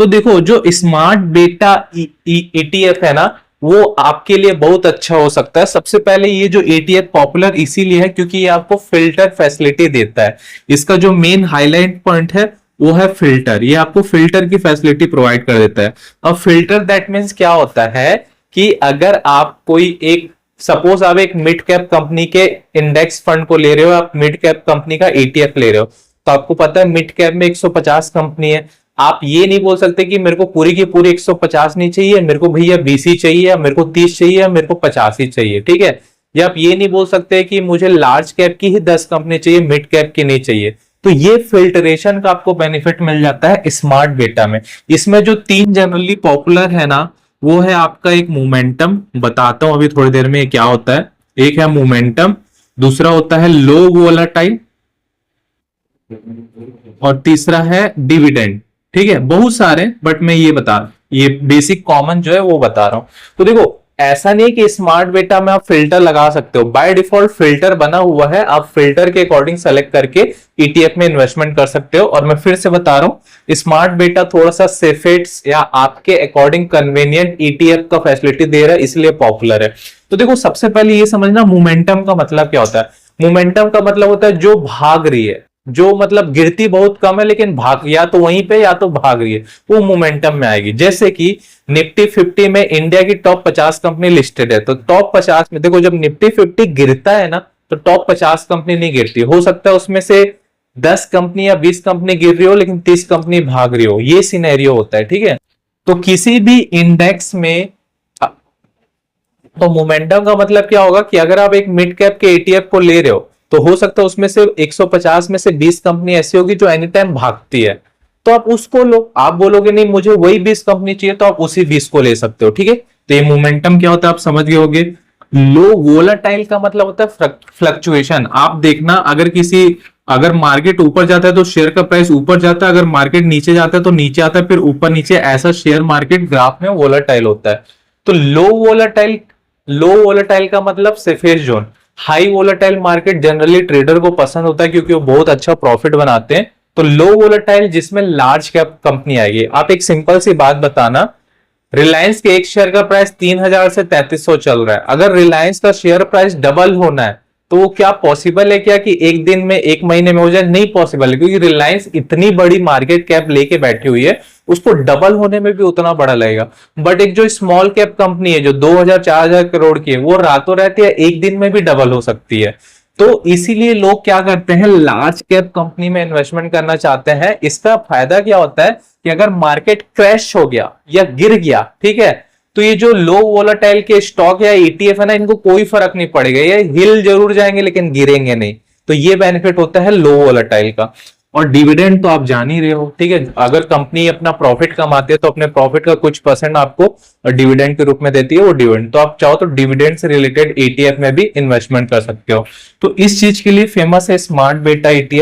तो देखो जो स्मार्ट बेटा ETF है ना, वो आपके लिए बहुत अच्छा हो सकता है। सबसे पहले ये जो ETF पॉपुलर इसीलिए है क्योंकि ये आपको फिल्टर फैसिलिटी देता है। इसका जो मेन हाईलाइट पॉइंट है वो है फिल्टर। ये आपको फिल्टर की फैसिलिटी प्रोवाइड कर देता है। अब फिल्टर दैट मीन्स क्या होता है कि अगर आप कोई एक, सपोज आप एक मिड कैप कंपनी के इंडेक्स फंड को ले रहे हो, आप मिड कैप कंपनी का ETF ले रहे हो, तो आपको पता है मिड कैप में 150 कंपनी है। आप ये नहीं बोल सकते कि मेरे को पूरी की पूरी 150 नहीं चाहिए, मेरे को भैया 20 ही चाहिए, या मेरे को 30 चाहिए, या मेरे को 50 ही चाहिए, ठीक है। या आप ये नहीं बोल सकते कि मुझे लार्ज कैप की ही 10 कंपनी चाहिए, मिड कैप की नहीं चाहिए। तो ये फिल्ट्रेशन का आपको बेनिफिट मिल जाता है स्मार्ट बेटा में। इसमें जो 3 जनरली पॉपुलर है ना, वो है आपका एक मोमेंटम, बताता हूं अभी थोड़ी देर में क्या होता है। एक है मोमेंटम, दूसरा होता है लो वोलाटाइल, और तीसरा है डिविडेंड। ठीक है, बहुत सारे, बट मैं ये बेसिक कॉमन जो है वो बता रहा हूं। तो देखो ऐसा नहीं है कि स्मार्ट बेटा में आप फिल्टर लगा सकते हो, बाय डिफॉल्ट फिल्टर बना हुआ है, आप फिल्टर के अकॉर्डिंग सेलेक्ट करके ETF में इन्वेस्टमेंट कर सकते हो। और मैं फिर से बता रहा हूं, स्मार्ट बेटा थोड़ा सा सेफेट्स या आपके अकॉर्डिंग कन्वीनियंट ETF का फैसिलिटी दे रहा है, इसलिए पॉपुलर है। तो देखो सबसे पहले ये समझना मोमेंटम का मतलब क्या होता है। मोमेंटम का मतलब होता है जो भाग रही है, जो मतलब गिरती बहुत कम है लेकिन भाग या तो वहीं पे या तो भाग रही है, वो मोमेंटम में आएगी। जैसे कि निफ्टी 50 में इंडिया की टॉप 50 कंपनी लिस्टेड है, तो टॉप 50 में देखो जब निफ्टी 50 गिरता है ना, तो टॉप 50 कंपनी नहीं गिरती। हो सकता है उसमें से 10 कंपनी या 20 कंपनी गिर रही हो लेकिन 30 कंपनी भाग रही हो, ये सिनेरियो होता है, ठीक है। तो किसी भी इंडेक्स में तो मोमेंटम का मतलब क्या होगा कि अगर आप एक मिड कैप के ETF को ले रहे हो, तो हो सकता है उसमें से 150 में से 20 कंपनी ऐसी होगी जो एनी टाइम भागती है, तो आप उसको लो। आप बोलोगे नहीं मुझे वही 20 कंपनी चाहिए, तो आप उसी 20 को ले सकते हो, ठीक है। तो ये मोमेंटम क्या होता है आप समझ गए होगे। लो वोलाटाइल का मतलब होता है फ्लक्चुएशन। आप देखना अगर मार्केट ऊपर जाता है तो शेयर का प्राइस ऊपर जाता है, अगर मार्केट नीचे जाता है तो नीचे आता है, फिर ऊपर नीचे, ऐसा शेयर मार्केट ग्राफ में वोलाटाइल होता है। तो लो वोलाटाइल का मतलब safest zone. High volatile market generally trader को पसंद होता है क्योंकि वो बहुत अच्छा प्रॉफिट बनाते हैं। तो लो वोलाटाइल जिसमें लार्ज कैप कंपनी आएगी। आप एक सिंपल सी बात बताना, रिलायंस के एक शेयर का प्राइस 3000 से 3300 चल रहा है, अगर रिलायंस का शेयर प्राइस डबल होना है तो वो क्या पॉसिबल है क्या कि एक दिन में, एक महीने में हो जाए? नहीं पॉसिबल है, क्योंकि रिलायंस इतनी बड़ी मार्केट कैप लेके बैठी हुई है, उसको डबल होने में भी उतना बड़ा लगेगा। बट एक जो स्मॉल कैप कंपनी है जो 2000-4000 करोड़ की है, वो रातों रात या एक दिन में भी डबल हो सकती है। तो इसीलिए लोग क्या करते हैं, लार्ज कैप कंपनी में इन्वेस्टमेंट करना चाहते हैं। इसका फायदा क्या होता है कि अगर मार्केट क्रैश हो गया या गिर गया, ठीक है, तो ये जो लो वोलाटाइल के स्टॉक या ETF है ना, इनको कोई फर्क नहीं पड़ेगा, ये हिल जरूर जाएंगे लेकिन गिरेंगे नहीं। तो ये बेनिफिट होता है लो वोलाटाइल का। और डिविडेंड तो आप जान ही रहे हो, ठीक है। अगर कंपनी अपना प्रॉफिट कमाती है तो अपने प्रॉफिट का कुछ % आपको डिविडेंड के रूप में देती है, वो डिविडेंड तो आप चाहो तो डिविडेंड से रिलेटेड ETF में भी इन्वेस्टमेंट कर सकते हो। तो इस चीज के लिए फेमस है स्मार्ट बेटा ETF।